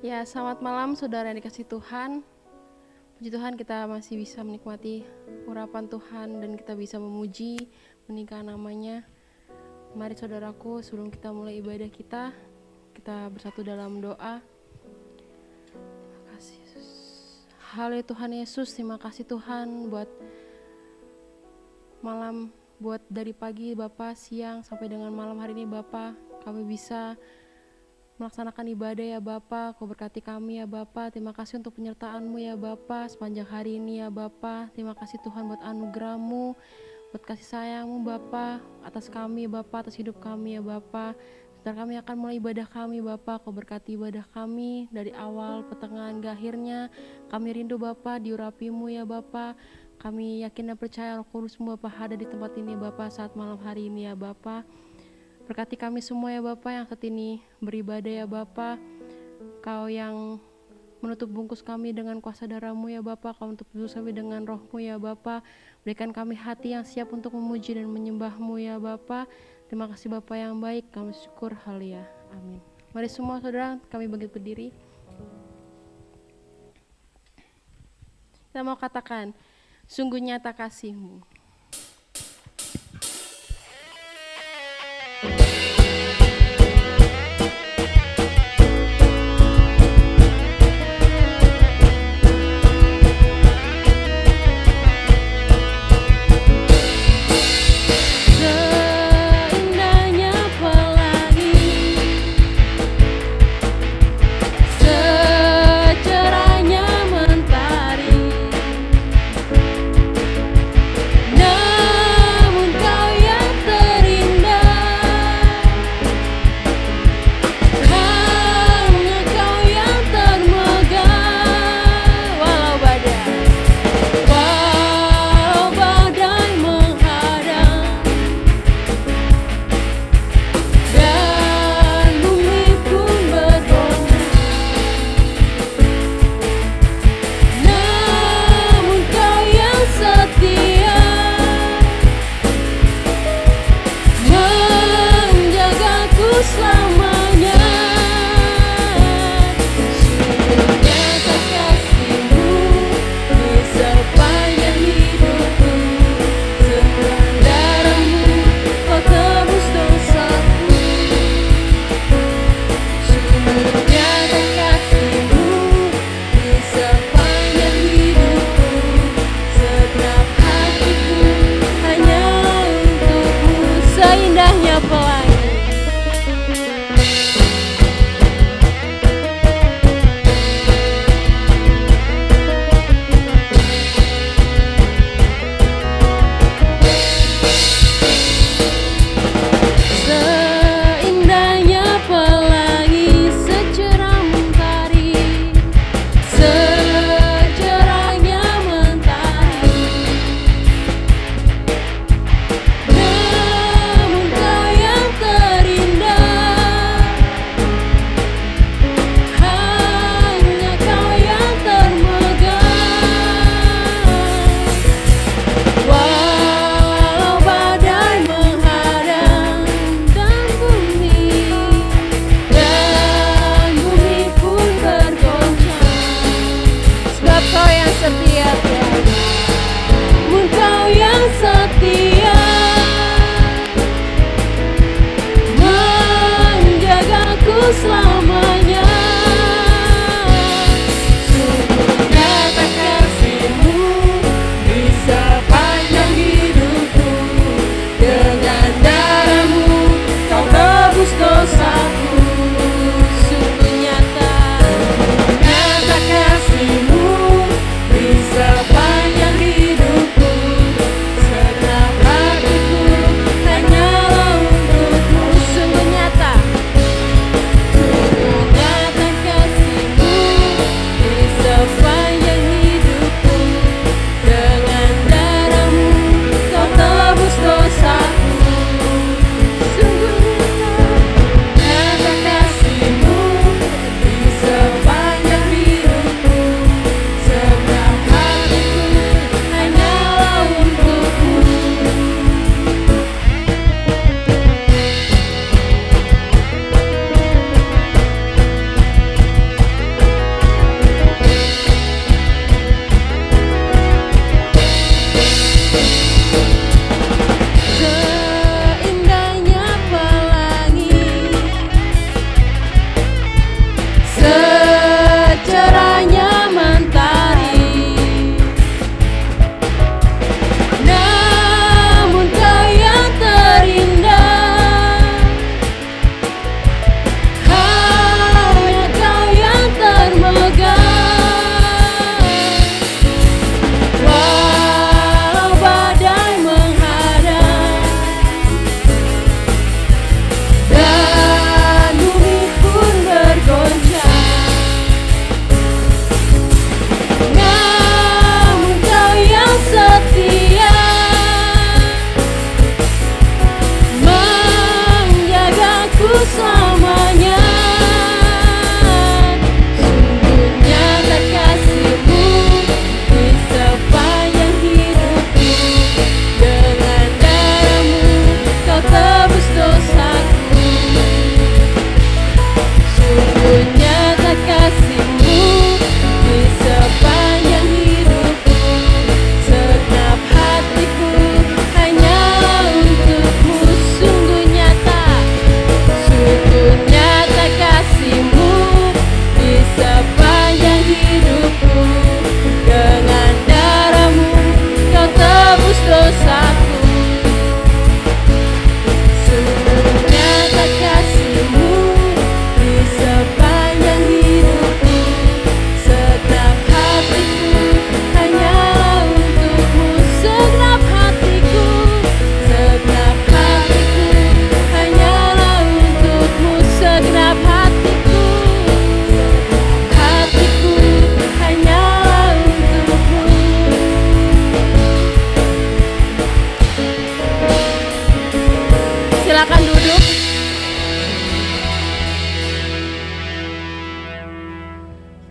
Ya, selamat malam saudara yang dikasihi Tuhan. Puji Tuhan kita masih bisa menikmati urapan Tuhan dan kita bisa memuji, meninggikan namanya. Mari saudaraku, sebelum kita mulai ibadah kita bersatu dalam doa. Terima kasih Yesus. Haleluya Tuhan Yesus, terima kasih Tuhan buat malam, buat dari pagi Bapa, siang sampai dengan malam hari ini Bapa, kami bisa melaksanakan ibadah ya Bapa. Kau berkati kami ya Bapa. Terima kasih untuk penyertaan-Mu ya Bapa sepanjang hari ini ya Bapa. Terima kasih Tuhan buat anugerah-Mu, buat kasih sayang-Mu Bapa atas kami Bapa, atas hidup kami ya Bapa. Sebentar kami akan mulai ibadah kami Bapa. Kau berkati ibadah kami dari awal, pertengahan, hingga akhirnya. Kami rindu Bapa diurapi-Mu ya Bapa. Kami yakin dan percaya Roh Kudus-Mu Bapa ada di tempat ini Bapa saat malam hari ini ya Bapa. Berkati kami semua ya Bapa yang saat ini beribadah ya Bapa. Kau yang menutup bungkus kami dengan kuasa darah-Mu ya Bapa. Kau menutup bungkus kami dengan Roh-Mu ya Bapa. Berikan kami hati yang siap untuk memuji dan menyembah-Mu ya Bapa. Terima kasih Bapa yang baik. Kami syukur haleluya. Amin. Mari semua saudara kami bangkit berdiri. Kita mau katakan, sungguh nyata kasih-Mu. Secerahnya mentari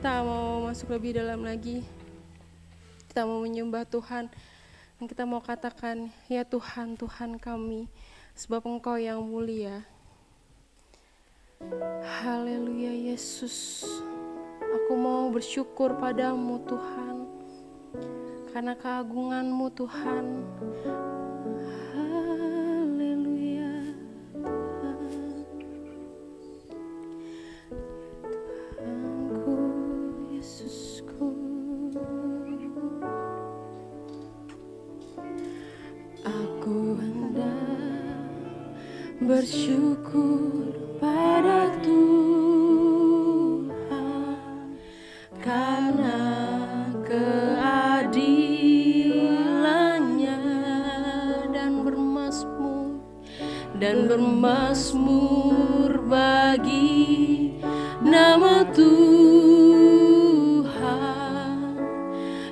Kita mau masuk lebih dalam lagi. Kita mau menyembah Tuhan. Dan kita mau katakan, ya Tuhan, Tuhan kami, sebab Engkau yang mulia. Haleluya Yesus. Aku mau bersyukur padamu Tuhan, karena keagungan-Mu Tuhan. Haleluya Tuhan. Tuhanku, Yesusku. Aku hendak bersyukur pada Tuhan karena keadilannya dan bermazmur bagi nama Tuhan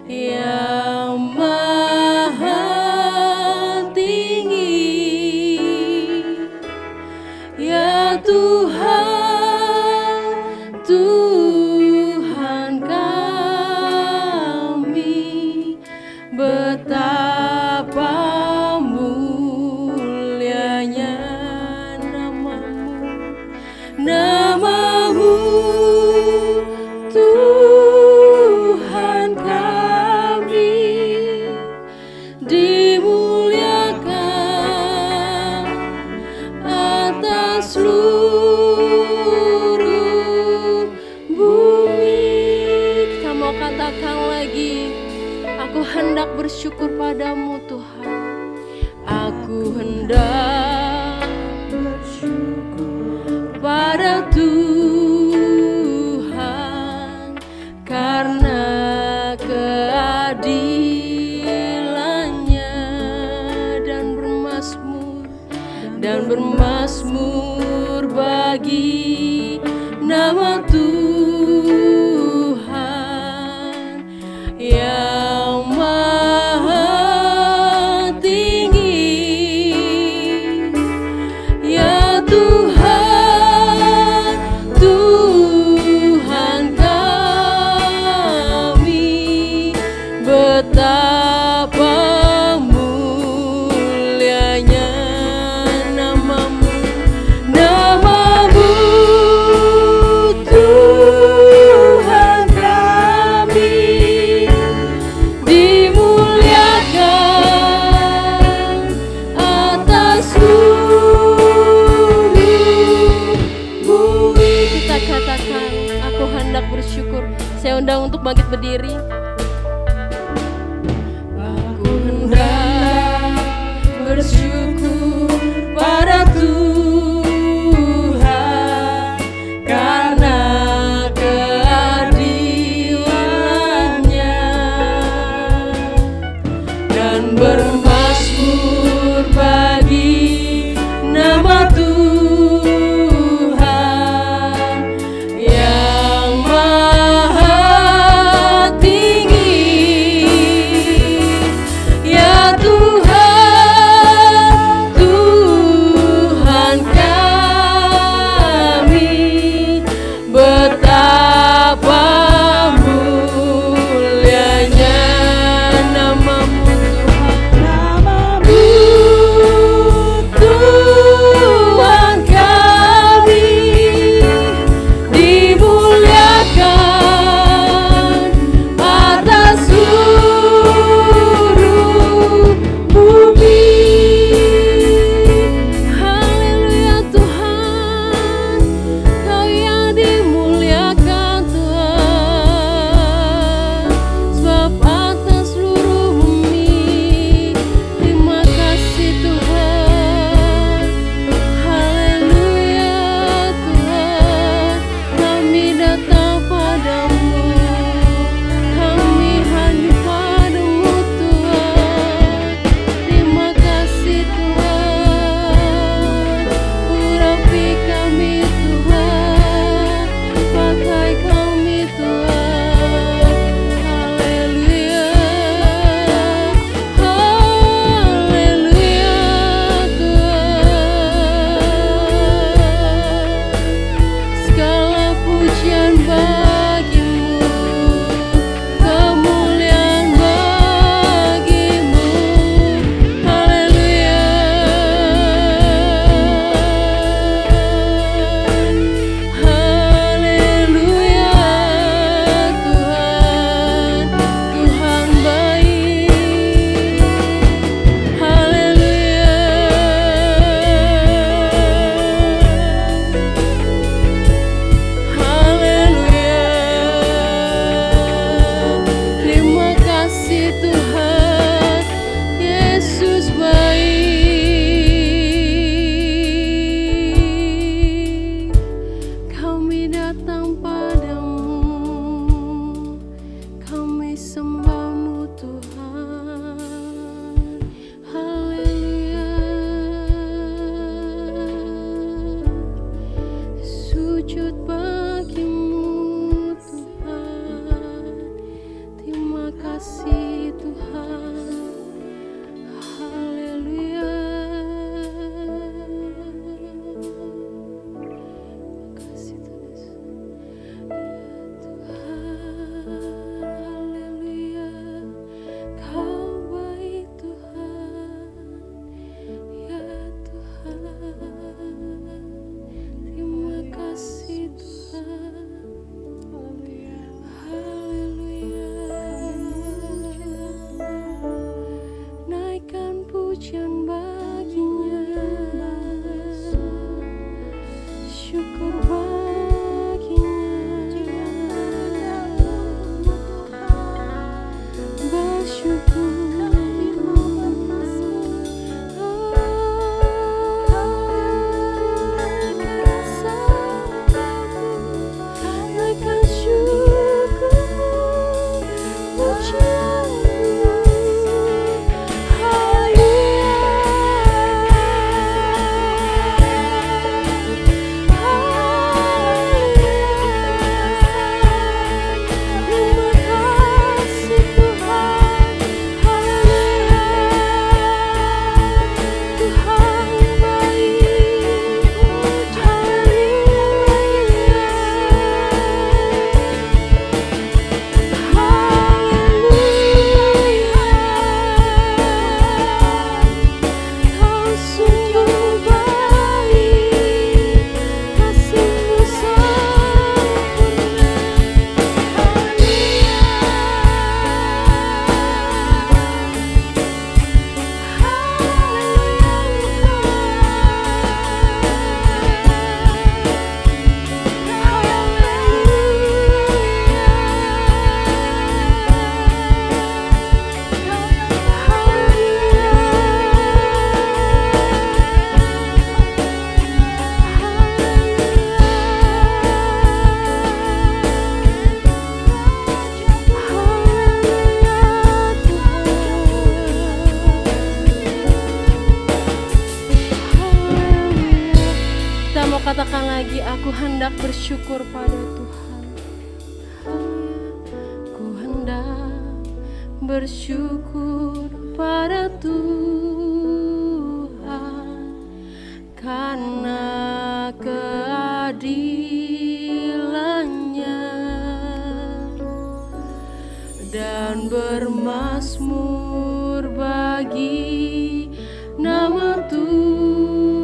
yang maha tinggi. Ya Tuhan, Tuhan kami, betapa mulianya Namamu, Tuhan kami, dimuliakan atas seluruh bumi. Kita mau katakan lagi, aku hendak bersyukur padamu Tuhan. Aku hendak bersyukur pada Tuhan karena keadilannya dan bermazmur bagi nama Tuhan yang maha tinggi. Ya Tuhan, Tuhan kami, betapa mulianya Namamu, Namamu, Tuhan kami, dimuliakan atas seluruh bumi. Kita katakan, aku hendak bersyukur. Saya undang untuk bangkit berdiri. Aku hendak bersyukur pada Tuhan karena keadilannya dan bermazmur bagi nama Tuhan yang maha tinggi. Ya Tuhan, Tuhan Ku hendak bersyukur pada Tuhan. Ku hendak bersyukur pada Tuhan karena keadilannya, dan bermazmur bagi nama Tuhan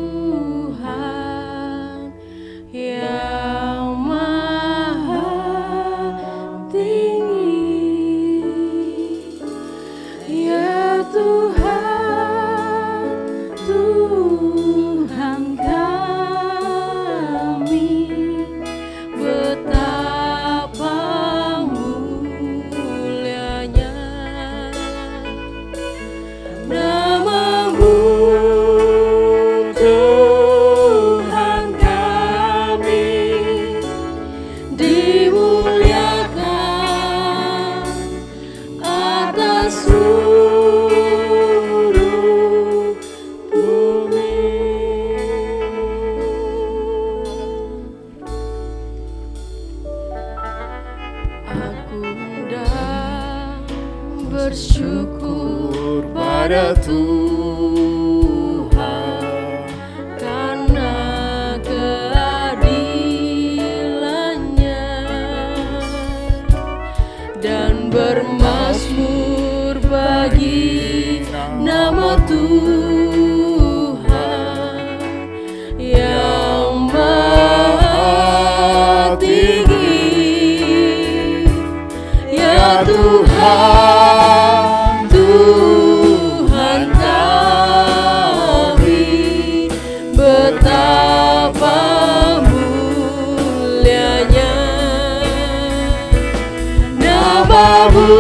yang maha tinggi. Ya Tuhan, Tuhan kami, betapa mulianya nama-Mu, Tuhan kami, dimuliakan atas seluruh bumi. Aku hendak bersyukur pada Tuhan karena keadilannya, dan bermazmur bagi nama Tuhan yang maha tinggi. Ya Tuhan, Tuhan kami, betapa mulianya nama-Mu,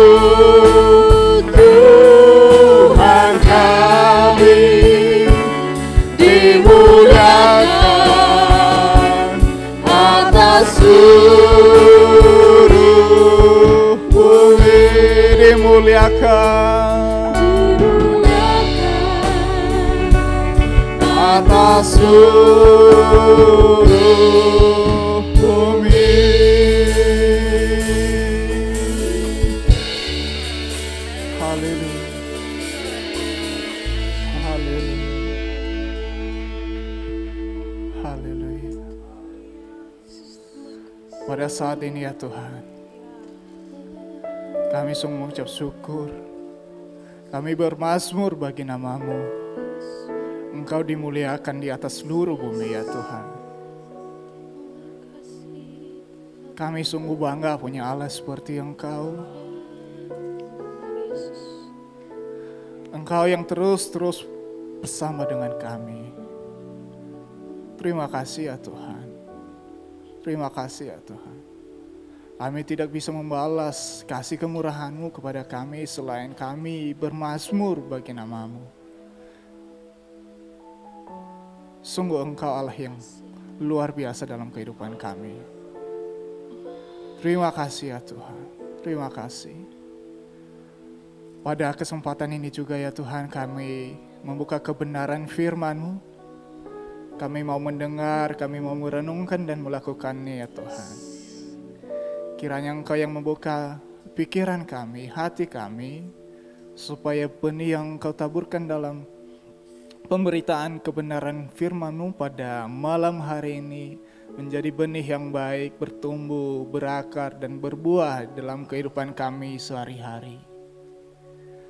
Tuhan kami, dimuliakan atas seluruh bumi. Dimuliakan atas seluruh bumi. Haleluya, haleluya, haleluya. Pada saat ini ya Tuhan, kami sungguh mengucap syukur. Kami bermazmur bagi nama-Mu. Engkau dimuliakan di atas seluruh bumi ya Tuhan. Kami sungguh bangga punya Allah seperti Engkau. Engkau yang terus bersama dengan kami. Terima kasih ya Tuhan. Terima kasih ya Tuhan. Kami tidak bisa membalas kasih kemurahan-Mu kepada kami selain kami bermazmur bagi nama-Mu. Sungguh Engkau Allah yang luar biasa dalam kehidupan kami. Terima kasih ya Tuhan. Terima kasih. Pada kesempatan ini juga ya Tuhan, kami membuka kebenaran firman-Mu. Kami mau mendengar, kami mau merenungkan dan melakukannya ya Tuhan. Kiranya Engkau yang membuka pikiran kami, hati kami, supaya benih yang Engkau taburkan dalam pemberitaan kebenaran firman-Mu pada malam hari ini menjadi benih yang baik, bertumbuh, berakar, dan berbuah dalam kehidupan kami sehari-hari.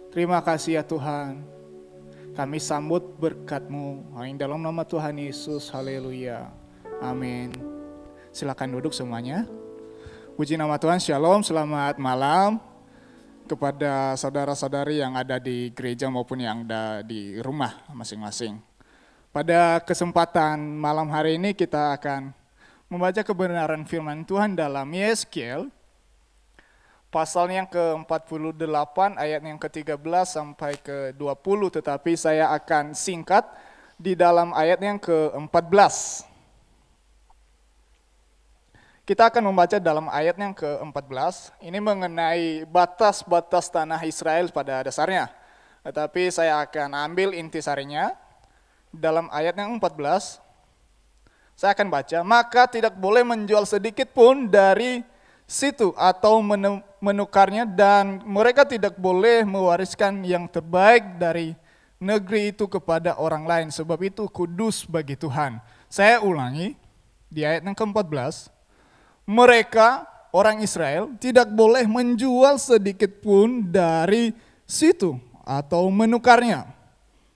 Terima kasih ya Tuhan. Kami sambut berkat-Mu. Amin. Dalam nama Tuhan Yesus. Haleluya. Amin. Silakan duduk semuanya. Puji nama Tuhan. Shalom. Selamat malam kepada saudara-saudari yang ada di gereja maupun yang ada di rumah masing-masing. Pada kesempatan malam hari ini kita akan membaca kebenaran firman Tuhan dalam Yeskiel pasal yang ke-48 ayat yang ke-13 sampai ke-20, tetapi saya akan singkat di dalam ayat yang ke-14. Kita akan membaca dalam ayat yang ke-14, ini mengenai batas-batas tanah Israel pada dasarnya. Tetapi saya akan ambil intisarinya dalam ayat yang 14. Saya akan baca, maka tidak boleh menjual sedikit pun dari situ atau menukarnya, dan mereka tidak boleh mewariskan yang terbaik dari negeri itu kepada orang lain, sebab itu kudus bagi Tuhan. Saya ulangi, di ayat yang ke-14, mereka, orang Israel, tidak boleh menjual sedikit pun dari situ atau menukarnya.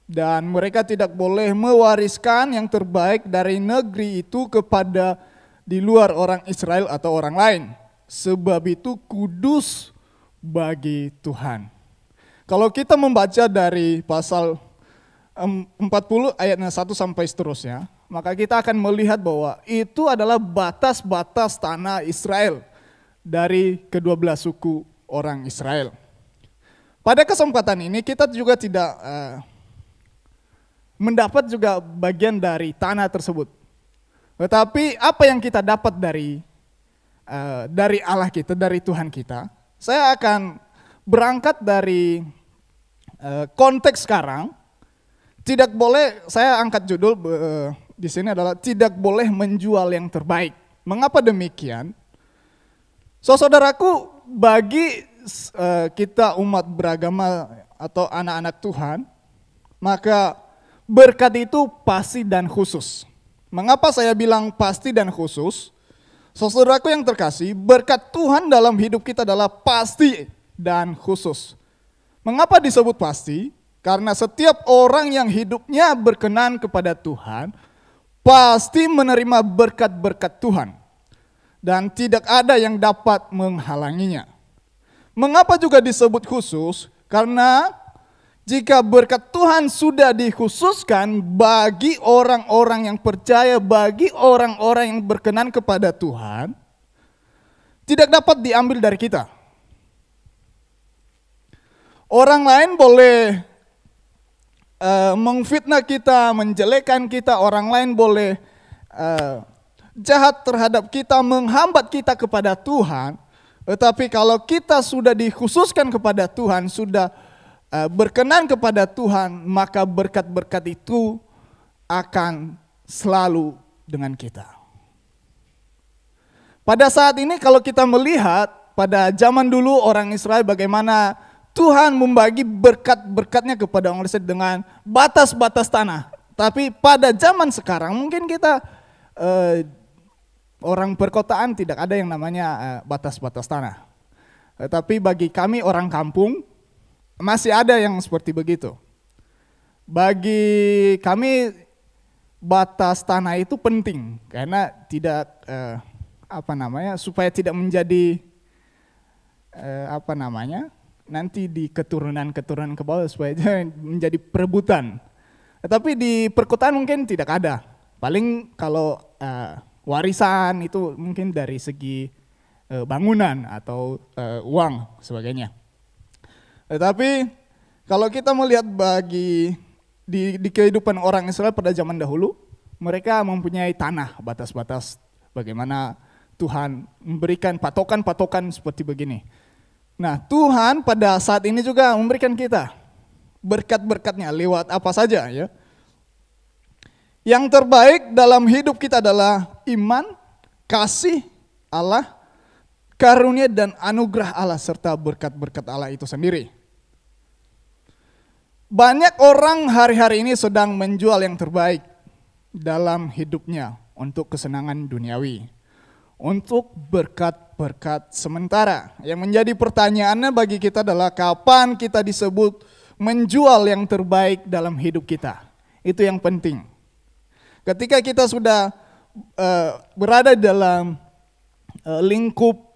Dan mereka tidak boleh mewariskan yang terbaik dari negeri itu kepada di luar orang Israel atau orang lain. Sebab itu kudus bagi Tuhan. Kalau kita membaca dari pasal 40 ayatnya 1 sampai seterusnya, maka kita akan melihat bahwa itu adalah batas-batas tanah Israel dari kedua belah suku orang Israel. Pada kesempatan ini kita juga tidak mendapat juga bagian dari tanah tersebut. Tetapi apa yang kita dapat dari Allah kita, dari Tuhan kita, saya akan berangkat dari konteks sekarang. Tidak boleh, saya angkat judul di sini adalah tidak boleh menjual yang terbaik. Mengapa demikian? Saudaraku, bagi kita umat beragama atau anak-anak Tuhan, maka berkat itu pasti dan khusus. Mengapa saya bilang pasti dan khusus? Saudaraku yang terkasih, berkat Tuhan dalam hidup kita adalah pasti dan khusus. Mengapa disebut pasti? Karena setiap orang yang hidupnya berkenan kepada Tuhan, pasti menerima berkat-berkat Tuhan. Dan tidak ada yang dapat menghalanginya. Mengapa juga disebut khusus? Karena jika berkat Tuhan sudah dikhususkan bagi orang-orang yang percaya, bagi orang-orang yang berkenan kepada Tuhan, tidak dapat diambil dari kita. Orang lain boleh mengfitnah kita, menjelekkan kita, orang lain boleh jahat terhadap kita, menghambat kita kepada Tuhan. Tetapi kalau kita sudah dikhususkan kepada Tuhan, sudah berkenan kepada Tuhan, maka berkat-berkat itu akan selalu dengan kita. Pada saat ini kalau kita melihat pada zaman dulu orang Israel bagaimana Tuhan membagi berkat-berkatnya kepada orang Israel dengan batas-batas tanah. Tapi pada zaman sekarang mungkin kita orang perkotaan tidak ada yang namanya batas-batas tanah. Tetapi bagi kami orang kampung masih ada yang seperti begitu. Bagi kami batas tanah itu penting karena tidak supaya tidak menjadi nanti di keturunan ke bawah supaya menjadi perebutan. Tetapi di perkotaan mungkin tidak ada. Paling kalau warisan itu mungkin dari segi bangunan atau uang sebagainya. Tetapi kalau kita melihat di kehidupan orang Israel pada zaman dahulu, mereka mempunyai tanah, batas-batas bagaimana Tuhan memberikan patokan-patokan seperti begini. Nah, Tuhan pada saat ini juga memberikan kita berkat-berkatnya lewat apa saja ya. Yang terbaik dalam hidup kita adalah iman, kasih Allah, karunia dan anugerah Allah serta berkat-berkat Allah itu sendiri. Banyak orang hari-hari ini sedang menjual yang terbaik dalam hidupnya untuk kesenangan duniawi, untuk berkat-berkat sementara. Yang menjadi pertanyaannya bagi kita adalah kapan kita disebut menjual yang terbaik dalam hidup kita. Itu yang penting. Ketika kita sudah berada dalam lingkup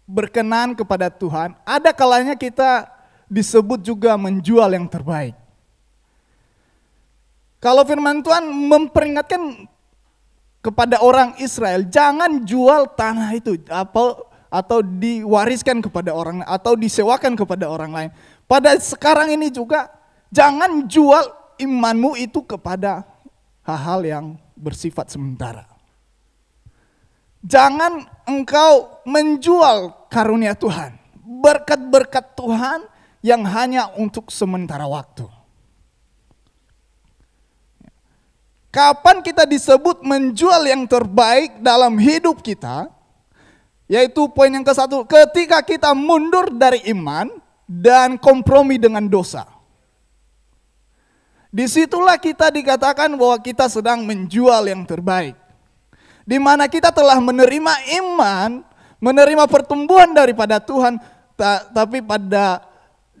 berkenan kepada Tuhan, ada kalanya kita disebut juga menjual yang terbaik. Kalau firman Tuhan memperingatkan kepada orang Israel, jangan jual tanah itu atau diwariskan kepada orang atau disewakan kepada orang lain. Pada sekarang ini juga jangan jual imanmu itu kepada hal-hal yang bersifat sementara. Jangan engkau menjual karunia Tuhan, berkat-berkat Tuhan yang hanya untuk sementara waktu. Kapan kita disebut menjual yang terbaik dalam hidup kita? Yaitu poin yang ke-1, ketika kita mundur dari iman dan kompromi dengan dosa. Disitulah kita dikatakan bahwa kita sedang menjual yang terbaik. Di mana kita telah menerima iman, menerima pertumbuhan daripada Tuhan, tapi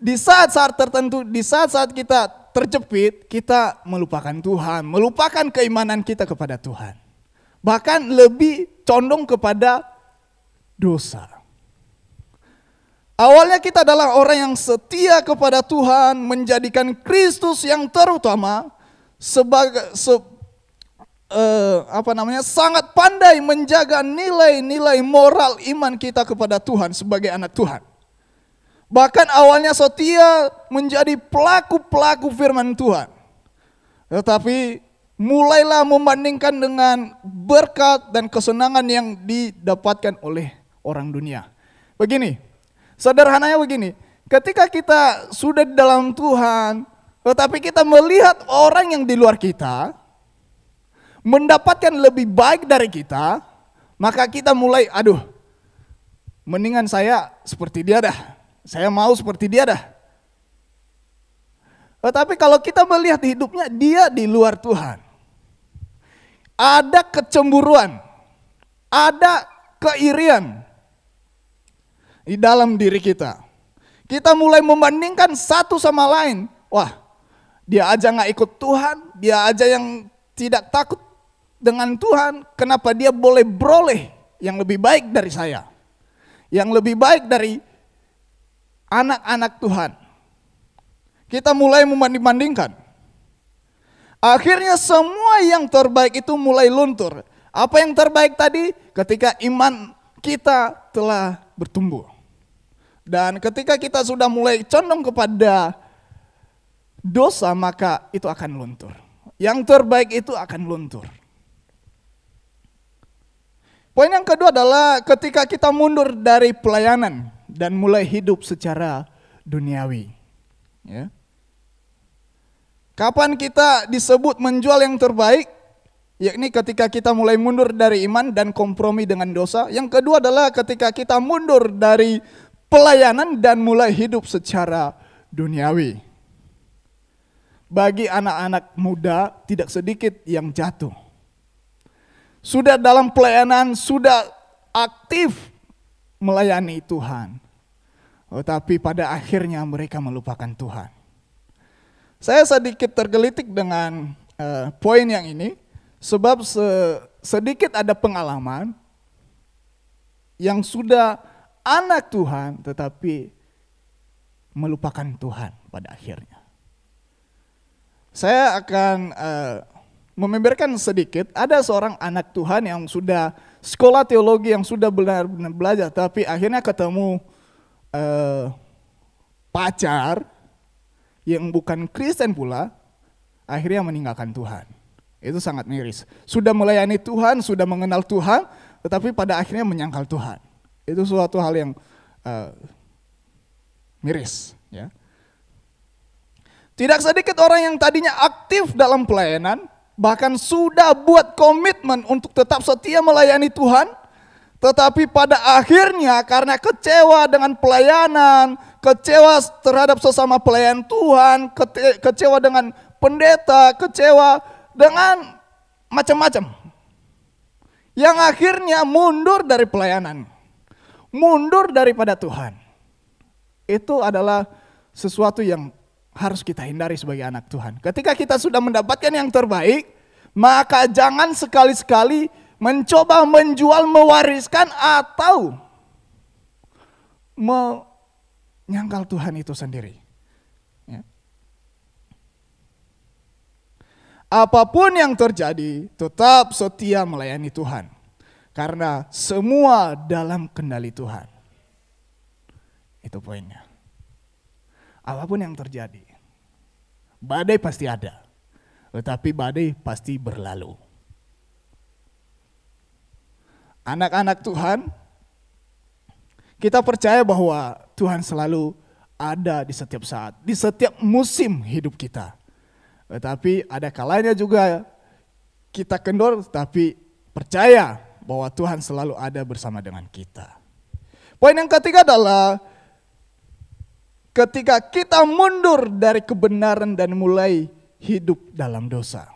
di saat-saat tertentu, di saat-saat kita terjepit, kita melupakan Tuhan, melupakan keimanan kita kepada Tuhan. Bahkan lebih condong kepada dosa. Awalnya kita adalah orang yang setia kepada Tuhan, menjadikan Kristus yang terutama sebagai sangat pandai menjaga nilai-nilai moral iman kita kepada Tuhan sebagai anak Tuhan. Bahkan awalnya setia menjadi pelaku-pelaku firman Tuhan. Tetapi mulailah membandingkan dengan berkat dan kesenangan yang didapatkan oleh orang dunia. Begini, sederhananya begini, ketika kita sudah di dalam Tuhan, tetapi kita melihat orang yang di luar kita mendapatkan lebih baik dari kita, maka kita mulai, mendingan saya seperti dia dah. Saya mau seperti dia dah. Tetapi kalau kita melihat hidupnya, dia di luar Tuhan. Ada kecemburuan, ada keirian di dalam diri kita. Kita mulai membandingkan satu sama lain. Wah, dia aja gak ikut Tuhan, dia aja yang tidak takut dengan Tuhan. Kenapa dia boleh beroleh yang lebih baik dari saya? Yang lebih baik dari anak-anak Tuhan. Kita mulai membanding-bandingkan. Akhirnya semua yang terbaik itu mulai luntur. Apa yang terbaik tadi? Ketika iman kita telah bertumbuh. Dan ketika kita sudah mulai condong kepada dosa, maka itu akan luntur. Yang terbaik itu akan luntur. Poin yang kedua adalah ketika kita mundur dari pelayanan dan mulai hidup secara duniawi. Ya. Kapan kita disebut menjual yang terbaik? Yakni ketika kita mulai mundur dari iman dan kompromi dengan dosa. Yang kedua adalah ketika kita mundur dari pelayanan dan mulai hidup secara duniawi. Bagi anak-anak muda tidak sedikit yang jatuh. Sudah dalam pelayanan, sudah aktif melayani Tuhan. Tetapi pada akhirnya mereka melupakan Tuhan. Saya sedikit tergelitik dengan poin yang ini. Sebab sedikit ada pengalaman yang sudah anak Tuhan tetapi melupakan Tuhan pada akhirnya. Saya akan mememberkan sedikit. Ada seorang anak Tuhan yang sudah sekolah teologi, yang sudah benar-benar belajar, tapi akhirnya ketemu pacar yang bukan Kristen pula, akhirnya meninggalkan Tuhan. Itu sangat miris. Sudah melayani Tuhan, sudah mengenal Tuhan, tetapi pada akhirnya menyangkal Tuhan. Itu suatu hal yang miris. Ya. Tidak sedikit orang yang tadinya aktif dalam pelayanan, bahkan sudah buat komitmen untuk tetap setia melayani Tuhan, tetapi pada akhirnya karena kecewa dengan pelayanan, kecewa terhadap sesama pelayan Tuhan, kecewa dengan pendeta, kecewa dengan macam-macam. Yang akhirnya mundur dari pelayanan, mundur daripada Tuhan. Itu adalah sesuatu yang harus kita hindari sebagai anak Tuhan. Ketika kita sudah mendapatkan yang terbaik, maka jangan sekali-sekali mencoba menjual, mewariskan atau menyangkal Tuhan itu sendiri. Ya. Apapun yang terjadi, tetap setia melayani Tuhan. Karena semua dalam kendali Tuhan. Itu poinnya. Apapun yang terjadi, badai pasti ada, tetapi badai pasti berlalu. Anak-anak Tuhan, kita percaya bahwa Tuhan selalu ada di setiap saat, di setiap musim hidup kita. Tetapi ada kalanya juga kita kendor, tapi percaya bahwa Tuhan selalu ada bersama dengan kita. Poin yang ketiga adalah ketika kita mundur dari kebenaran dan mulai hidup dalam dosa.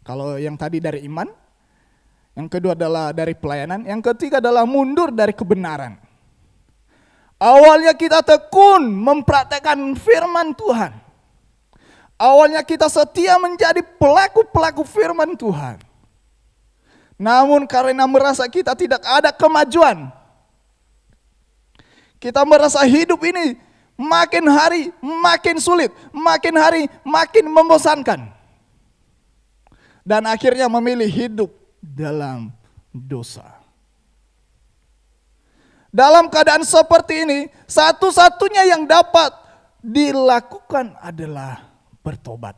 Kalau yang tadi dari iman, yang kedua adalah dari pelayanan, yang ketiga adalah mundur dari kebenaran. Awalnya kita tekun mempraktekkan firman Tuhan. Awalnya kita setia menjadi pelaku-pelaku firman Tuhan. Namun karena merasa kita tidak ada kemajuan, kita merasa hidup ini makin hari makin sulit, makin hari makin membosankan. Dan akhirnya memilih hidup dalam dosa. Dalam keadaan seperti ini, satu-satunya yang dapat dilakukan adalah bertobat.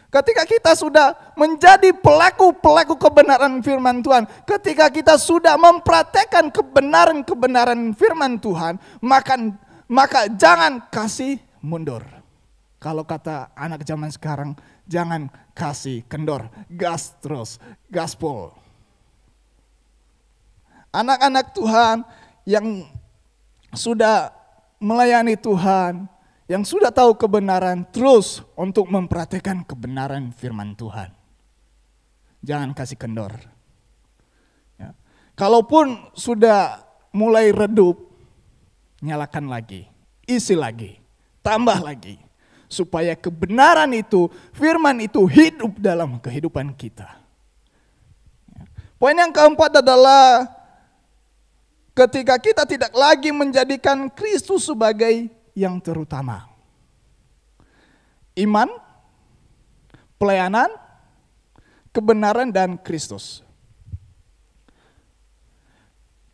Ketika kita sudah menjadi pelaku-pelaku kebenaran firman Tuhan, ketika kita sudah mempraktekkan kebenaran-kebenaran firman Tuhan, maka jangan kasih mundur. Kalau kata anak zaman sekarang, jangan kasih kendor, gas terus, gaspol. Anak-anak Tuhan yang sudah melayani Tuhan, yang sudah tahu kebenaran, terus untuk mempraktekkan kebenaran firman Tuhan. Jangan kasih kendor. Ya. Kalaupun sudah mulai redup, nyalakan lagi, isi lagi, tambah lagi. Supaya kebenaran itu, firman itu hidup dalam kehidupan kita. Poin yang keempat adalah ketika kita tidak lagi menjadikan Kristus sebagai yang terutama. Iman, pelayanan, kebenaran, dan Kristus.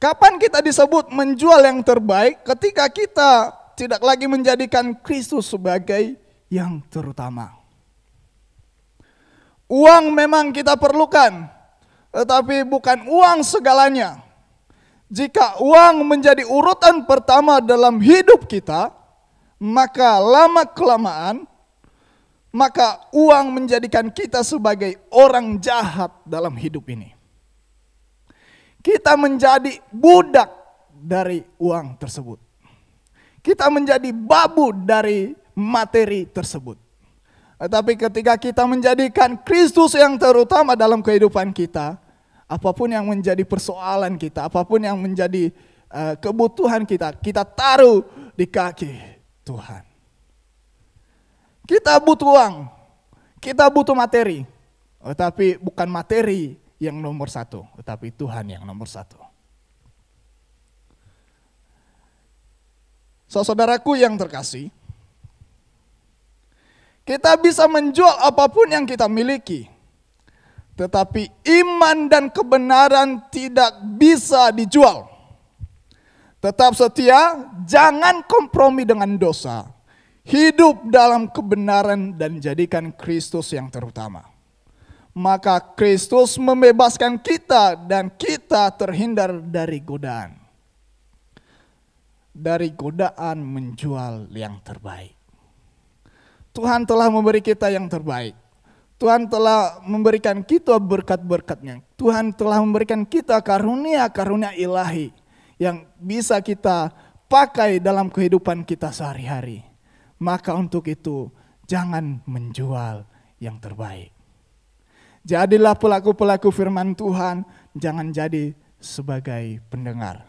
Kapan kita disebut menjual yang terbaik? Ketika kita tidak lagi menjadikan Kristus sebagai yang terutama. Uang memang kita perlukan, tetapi bukan uang segalanya. Jika uang menjadi urutan pertama dalam hidup kita, maka lama-kelamaan, maka uang menjadikan kita sebagai orang jahat dalam hidup ini. Kita menjadi budak dari uang tersebut. Kita menjadi babu dari materi tersebut. Tetapi ketika kita menjadikan Kristus yang terutama dalam kehidupan kita, apapun yang menjadi persoalan kita, apapun yang menjadi kebutuhan kita, kita taruh di kaki Tuhan. Kita butuh uang, kita butuh materi, tetapi bukan materi yang nomor satu, tetapi Tuhan yang nomor satu. Saudaraku yang terkasih, kita bisa menjual apapun yang kita miliki, tetapi iman dan kebenaran tidak bisa dijual. Tetap setia, jangan kompromi dengan dosa. Hidup dalam kebenaran dan jadikan Kristus yang terutama. Maka Kristus membebaskan kita dan kita terhindar dari godaan. Dari godaan menjual yang terbaik. Tuhan telah memberi kita yang terbaik. Tuhan telah memberikan kita berkat-berkat-Nya. Tuhan telah memberikan kita karunia-karunia ilahi yang bisa kita pakai dalam kehidupan kita sehari-hari. Maka untuk itu jangan menjual yang terbaik. Jadilah pelaku-pelaku firman Tuhan, jangan jadi sebagai pendengar.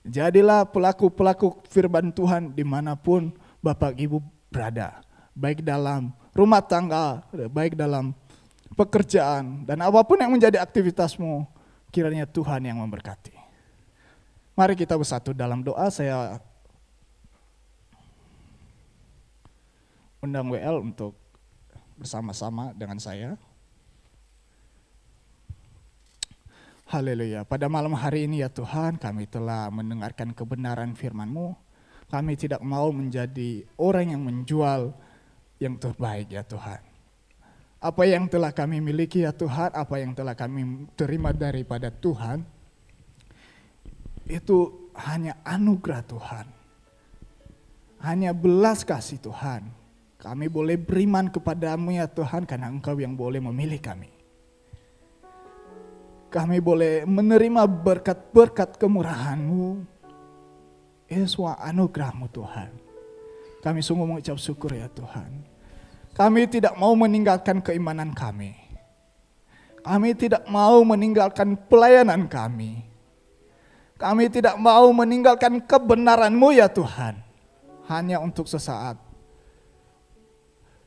Jadilah pelaku-pelaku firman Tuhan dimanapun Bapak Ibu berada, baik dalam rumah tangga, baik dalam pekerjaan, dan apapun yang menjadi aktivitasmu, kiranya Tuhan yang memberkati. Mari kita bersatu dalam doa. Saya undang WL untuk bersama-sama dengan saya. Haleluya. Pada malam hari ini ya Tuhan, kami telah mendengarkan kebenaran firman-Mu. Kami tidak mau menjadi orang yang menjual yang terbaik ya Tuhan. Apa yang telah kami miliki ya Tuhan, apa yang telah kami terima daripada Tuhan, itu hanya anugerah Tuhan. Hanya belas kasih Tuhan. Kami boleh beriman kepadamu ya Tuhan, karena Engkau yang boleh memilih kami. Kami boleh menerima berkat-berkat kemurahan-Mu, Yesus, anugerah-Mu Tuhan. Kami sungguh mengucap syukur ya Tuhan. Kami tidak mau meninggalkan keimanan kami. Kami tidak mau meninggalkan pelayanan kami. Kami tidak mau meninggalkan kebenaran-Mu ya Tuhan, hanya untuk sesaat.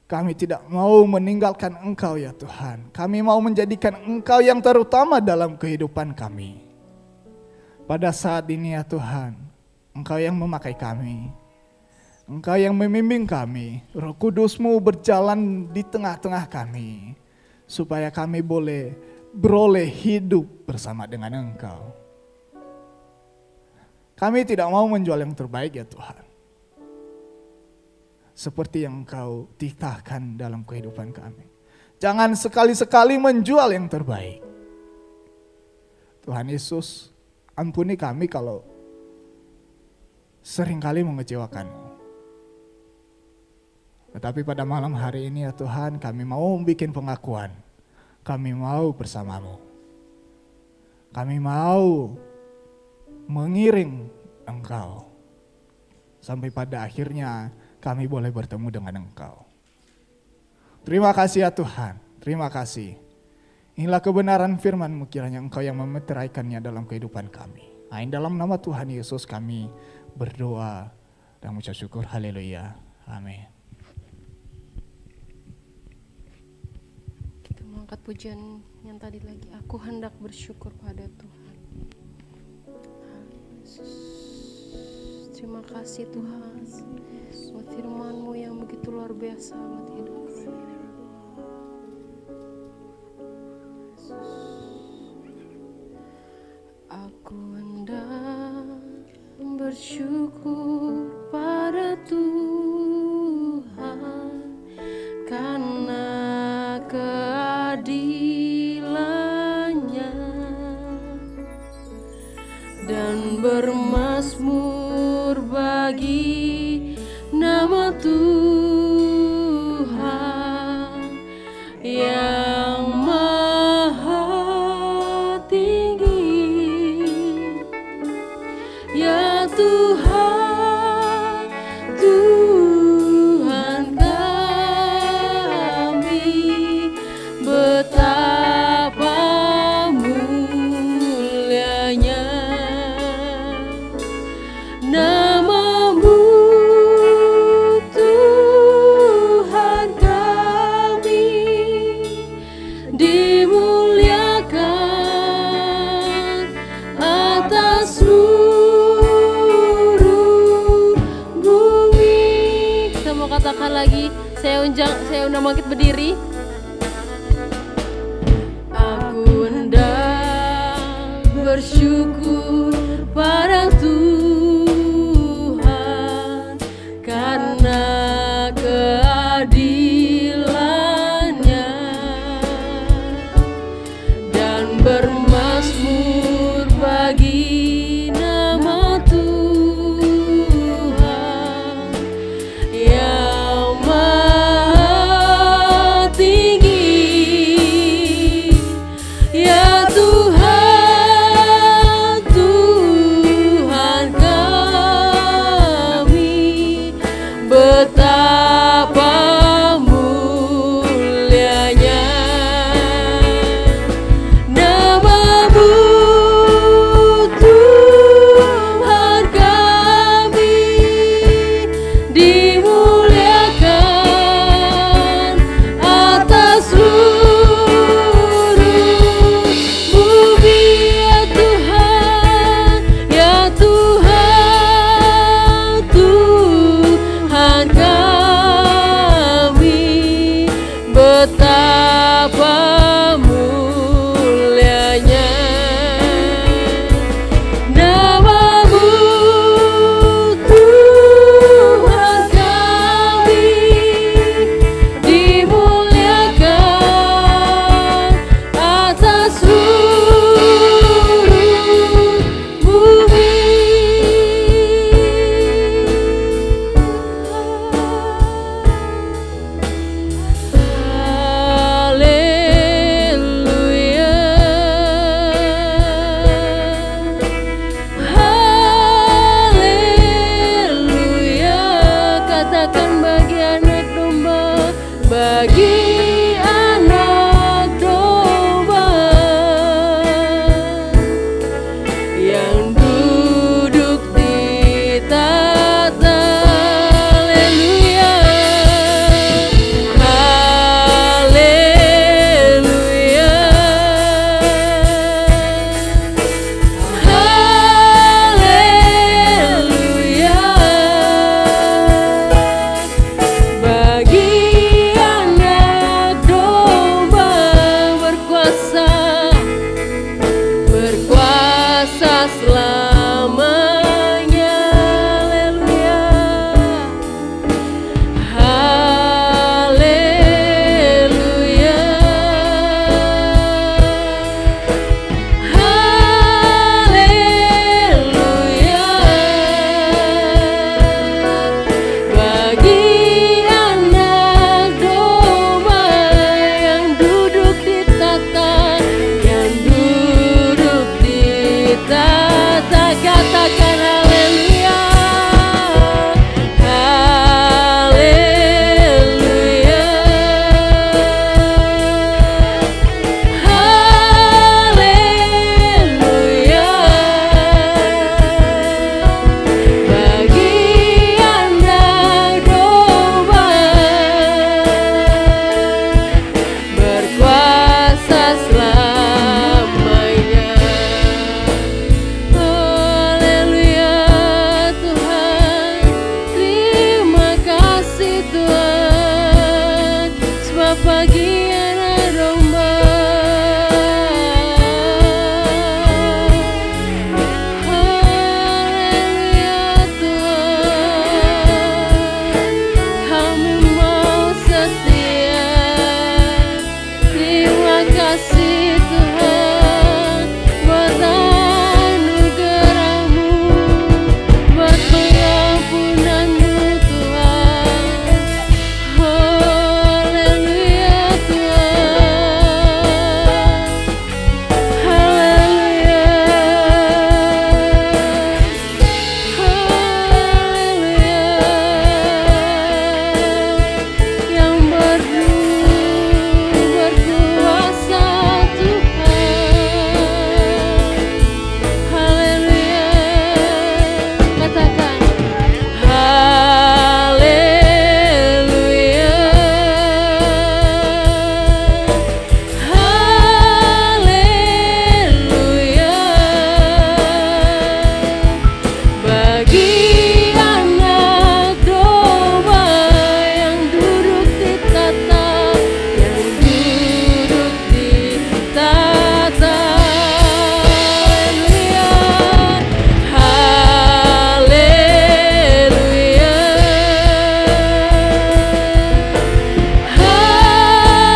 Kami tidak mau meninggalkan Engkau ya Tuhan. Kami mau menjadikan Engkau yang terutama dalam kehidupan kami. Pada saat ini ya Tuhan, Engkau yang memakai kami. Engkau yang membimbing kami. Roh Kudus-Mu berjalan di tengah-tengah kami, supaya kami boleh beroleh hidup bersama dengan Engkau. Kami tidak mau menjual yang terbaik ya Tuhan, seperti yang Engkau titahkan dalam kehidupan kami. Jangan sekali-sekali menjual yang terbaik. Tuhan Yesus, ampuni kami kalau seringkali mengecewakan-Mu. Tetapi pada malam hari ini ya Tuhan, kami mau bikin pengakuan. Kami mau bersama-Mu. Kami mau mengiring Engkau sampai pada akhirnya kami boleh bertemu dengan Engkau. Terima kasih ya Tuhan, terima kasih. Inilah kebenaran firman-Mu, kiranya Engkau yang memeteraikannya dalam kehidupan kami. Dalam nama Tuhan Yesus kami berdoa dan mengucap syukur. Haleluya. Amin. Kita mengangkat pujian yang tadi lagi. Aku hendak bersyukur pada Tuhan. Terima kasih Tuhan buat firman-Mu yang begitu luar biasa buat hidup kami. Aku hendak bersyukur pada Tuhan karena keadilan-Nya dan bermazmur bagi nama Tuhan yang maha tinggi. Ya Tuhan, Tuhan kami, betapa mulianya nama-Mu, Tuhan kami, dimuliakan atas seluruh bumi. Kita mau katakan lagi, saya undang bangkit berdiri. Aku hendak bersyukur pada Tuhan karena keadilan-Nya dan bermazmur bagi nama Tuhan yang maha tinggi. Ya Tuhan, Tuhan selamanya. Haleluya, haleluya, haleluya. Bagi anak domba yang duduk di tata, yang duduk di tata, katakan haleluya, haleluya, haleluya. Bagi anak domba berkuasa selamanya. Haleluya Tuhan, terima kasih Tuhan, sebab bagi anak domba. Haleluya Tuhan, kami mau setia. Terima kasih Tuhan buat anugerah-Mu, buat pengampunan-Mu Tuhan. Haleluya Tuhan, haleluya, haleluya. Yang berkuasa Tuhan. Haleluya, katakan haleluya, haleluya. Bagi anak domba yang duduk di tata, yang duduk di tata. Haleluya, haleluya,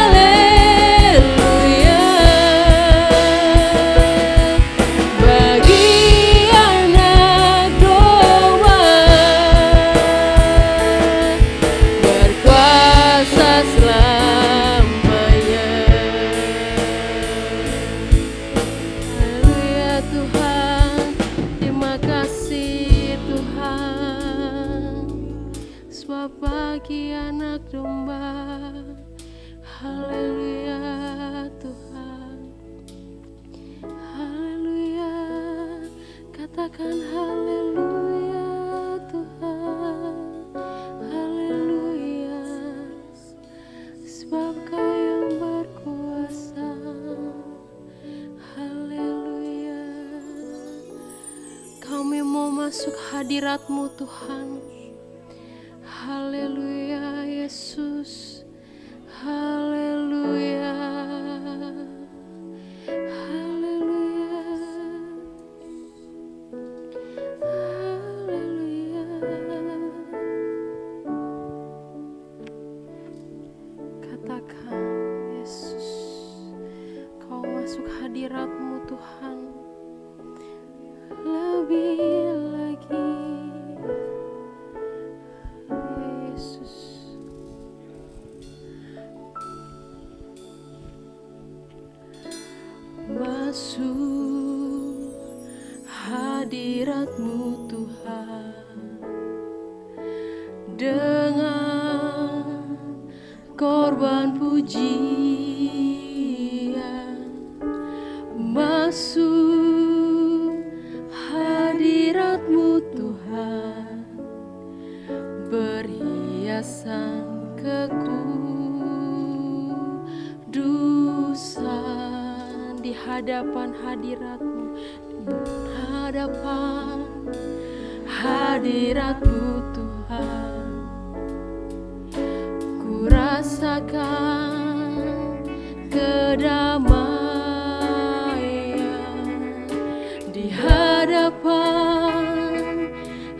haleluya. Bagi anak domba berkuasa selamanya. Haleluya Tuhan, terima kasih Tuhan, sebab bagi anak domba. Haleluya Tuhan, haleluya, katakan haleluya Tuhan, haleluya, sebab Kau yang berkuasa. Haleluya, kami mau masuk hadirat-Mu Tuhan. Haleluya Yesus, haleluya, haleluya, haleluya. Katakan Yesus, Kau masuk hadirat-Mu Tuhan. Lebih lagi Yesus, masuk hadirat-Mu Tuhan dengan korban pujian. Masuk hadirat-Mu Tuhan, berhiasan kekudusan di hadapan hadirat-Mu, di hadapan hadirat-Mu Tuhan. Ku rasakan kedamaian di hadapan hadapan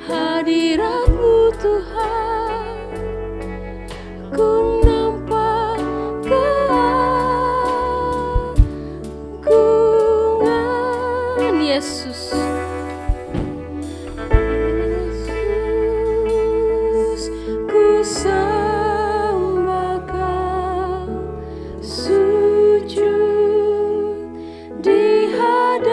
hadirat-Mu Tuhan, ku nampak keagungan Yesus. Yesus, ku sembah Kau, sujud di hadapan-Mu,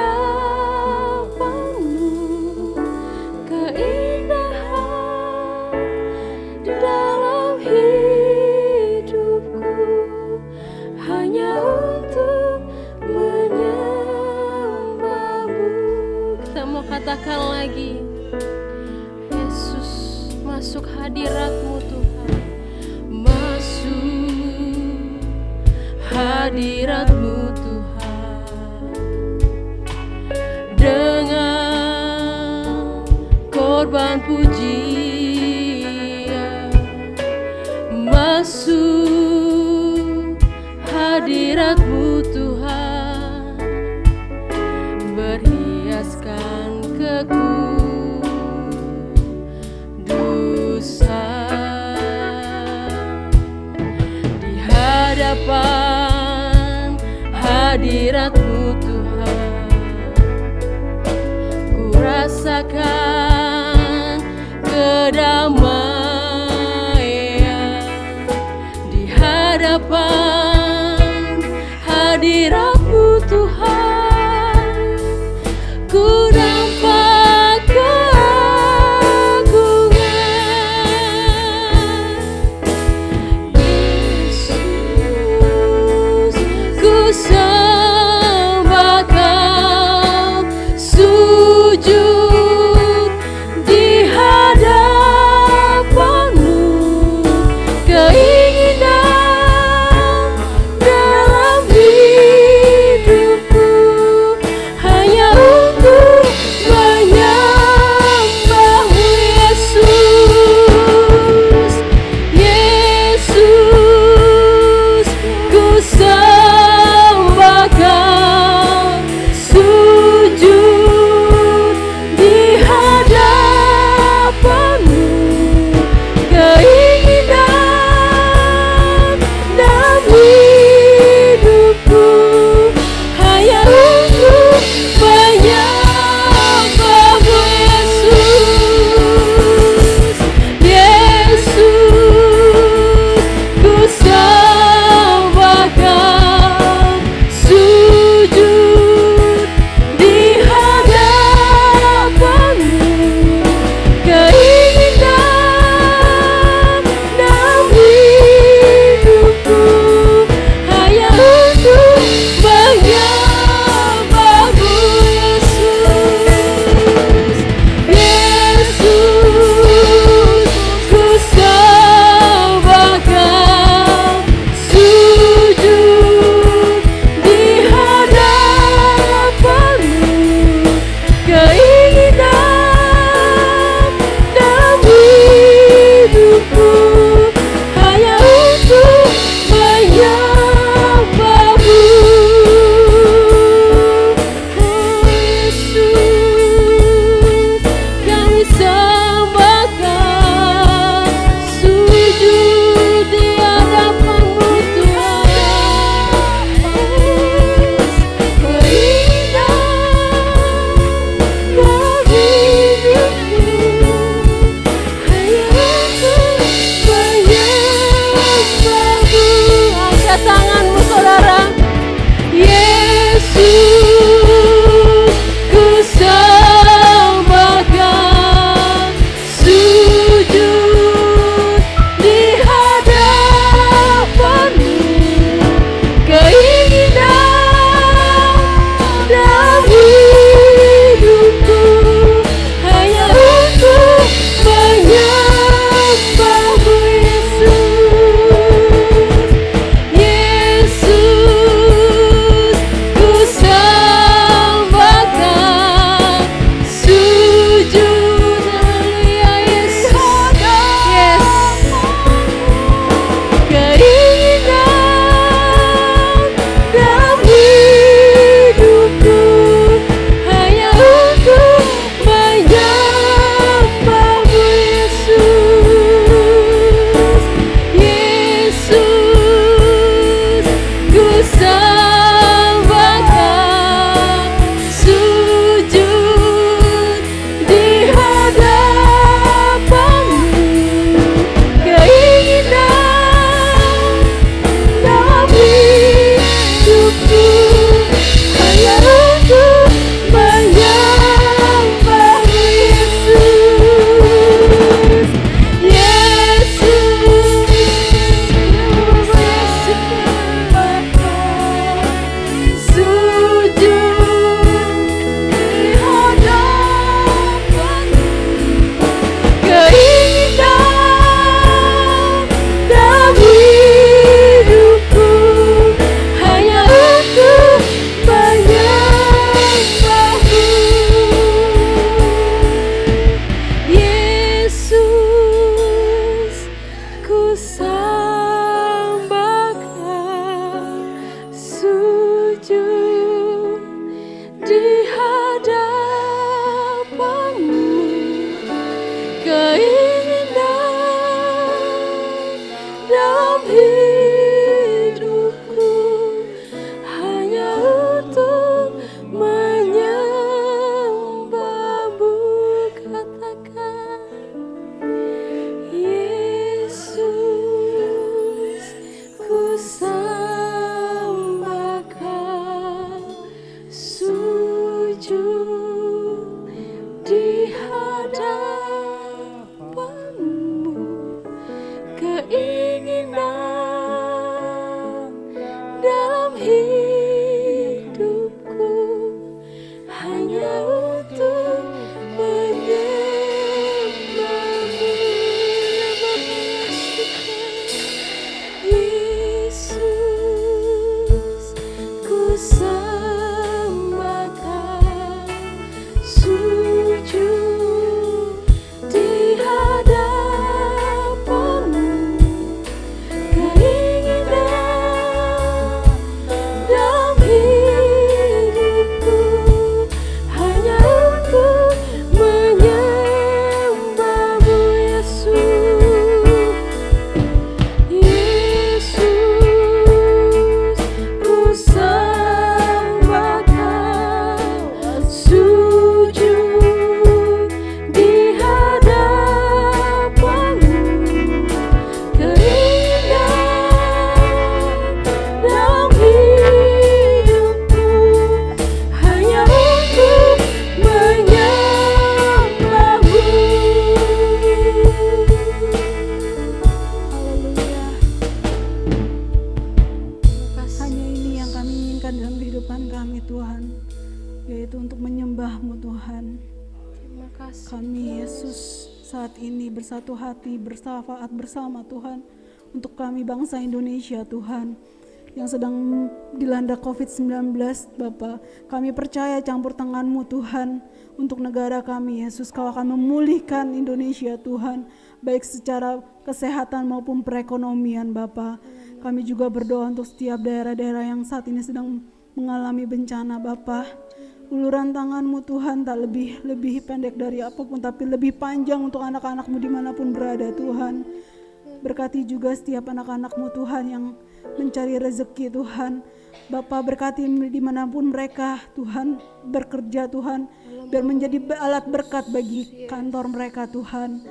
keindahan dalam hidupku hanya untuk menyembah-Mu. Kita mau katakan lagi, Yesus, masuk hadirat-Mu Tuhan, masuk hadirat-Mu Tuhan, dengan korban pujian, masuk hadirat-Mu Tuhan, berhiaskan kekudusan di hadapan hadirat-Mu Tuhan. Ku rasakan kedamaian di hadapan hadirat-Mu Tuhan. Ku nampak keagungan Yesus, ku sembah Kau, sujud sujud di hadapan-Mu. Keinginan dalam hidupku hanya untuk menyembah-Mu, Yesus. Yesus, ku sembah Kau, sujud di hadapan-Mu. Keinginan dalam hidupku hanya untuk menyembah-Mu. Haleluya. Hanya ini yang kami inginkan dalam kehidupan kami Tuhan, yaitu untuk menyembah-Mu Tuhan. Terima kasih. Kami Yesus saat ini bersatu hati, bersafaat bersama Tuhan untuk kami bangsa Indonesia Tuhan yang sedang dilanda COVID-19 Bapa. Kami percaya campur tangan-Mu Tuhan untuk negara kami Yesus. Kau akan memulihkan Indonesia Tuhan, baik secara kesehatan maupun perekonomian Bapa. Kami juga berdoa untuk setiap daerah-daerah yang saat ini sedang mengalami bencana Bapa. Uluran tangan-Mu Tuhan tak lebih pendek dari apapun, tapi lebih panjang untuk anak-anak-Mu dimanapun berada Tuhan. Berkati juga setiap anak-anak-Mu Tuhan yang mencari rezeki Tuhan. Bapa, berkati dimanapun mereka Tuhan bekerja Tuhan, biar menjadi alat berkat bagi kantor mereka Tuhan.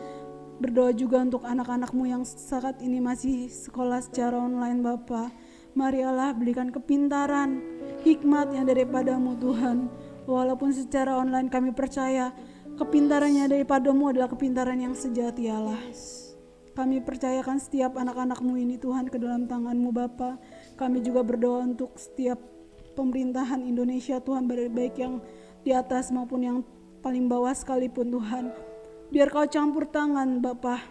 Berdoa juga untuk anak-anak-Mu yang saat ini masih sekolah secara online Bapa. Mari Allah berikan kepintaran, hikmat yang daripada-Mu Tuhan. Walaupun secara online kami percaya kepintarannya daripada-Mu adalah kepintaran yang sejati Allah. Kami percayakan setiap anak-anak-Mu ini Tuhan ke dalam tangan-Mu Bapa. Kami juga berdoa untuk setiap pemerintahan Indonesia Tuhan, baik yang di atas maupun yang paling bawah sekalipun Tuhan. Biar Kau campur tangan Bapa.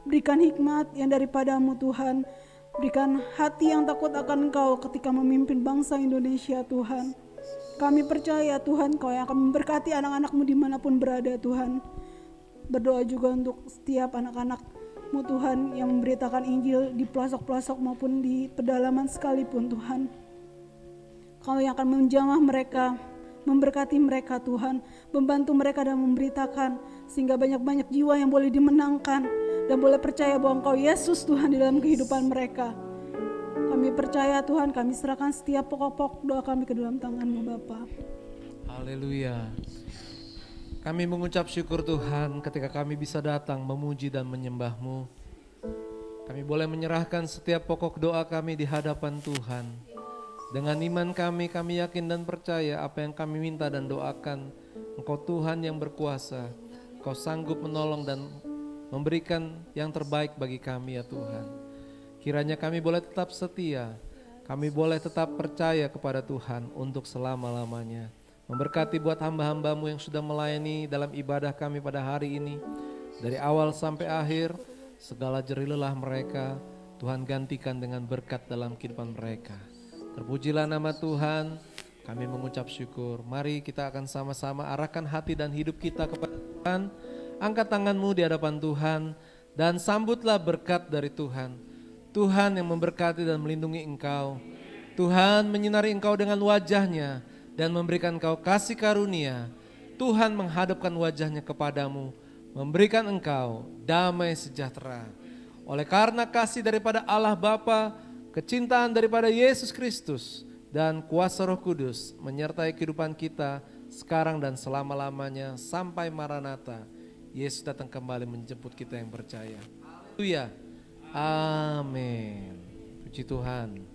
Berikan hikmat yang daripada-Mu Tuhan. Berikan hati yang takut akan Kau ketika memimpin bangsa Indonesia Tuhan. Kami percaya Tuhan Kau yang akan memberkati anak-anak-Mu dimanapun berada Tuhan. Berdoa juga untuk setiap anak-anak-Mu Tuhan yang memberitakan Injil di pelosok-pelosok maupun di pedalaman sekalipun Tuhan. Kau yang akan menjamah mereka, memberkati mereka Tuhan, membantu mereka dan memberitakan sehingga banyak-banyak jiwa yang boleh dimenangkan dan boleh percaya bahwa Engkau Yesus Tuhan di dalam kehidupan mereka. Kami percaya Tuhan, kami serahkan setiap pokok-pokok doa kami ke dalam tangan-Mu Bapa. Haleluya. Kami mengucap syukur Tuhan ketika kami bisa datang memuji dan menyembah-Mu. Kami boleh menyerahkan setiap pokok doa kami di hadapan Tuhan. Dengan iman kami yakin dan percaya apa yang kami minta dan doakan, Engkau Tuhan yang berkuasa, Engkau sanggup menolong dan memberikan yang terbaik bagi kami ya Tuhan. Kiranya kami boleh tetap setia, kami boleh tetap percaya kepada Tuhan untuk selama-lamanya. Memberkati buat hamba-hamba-Mu yang sudah melayani dalam ibadah kami pada hari ini. Dari awal sampai akhir, segala jerih lelah mereka, Tuhan gantikan dengan berkat dalam kehidupan mereka. Terpujilah nama Tuhan, kami mengucap syukur. Mari kita akan sama-sama arahkan hati dan hidup kita kepada Tuhan. Angkat tanganmu di hadapan Tuhan dan sambutlah berkat dari Tuhan. Tuhan yang memberkati dan melindungi engkau. Tuhan menyinari engkau dengan wajah-Nya dan memberikan engkau kasih karunia. Tuhan menghadapkan wajah-Nya kepadamu, memberikan engkau damai sejahtera. Oleh karena kasih daripada Allah Bapa, kecintaan daripada Yesus Kristus, dan kuasa Roh Kudus menyertai kehidupan kita sekarang dan selama-lamanya sampai Maranatha. Yesus datang kembali menjemput kita yang percaya. Haleluya. Amin. Puji Tuhan.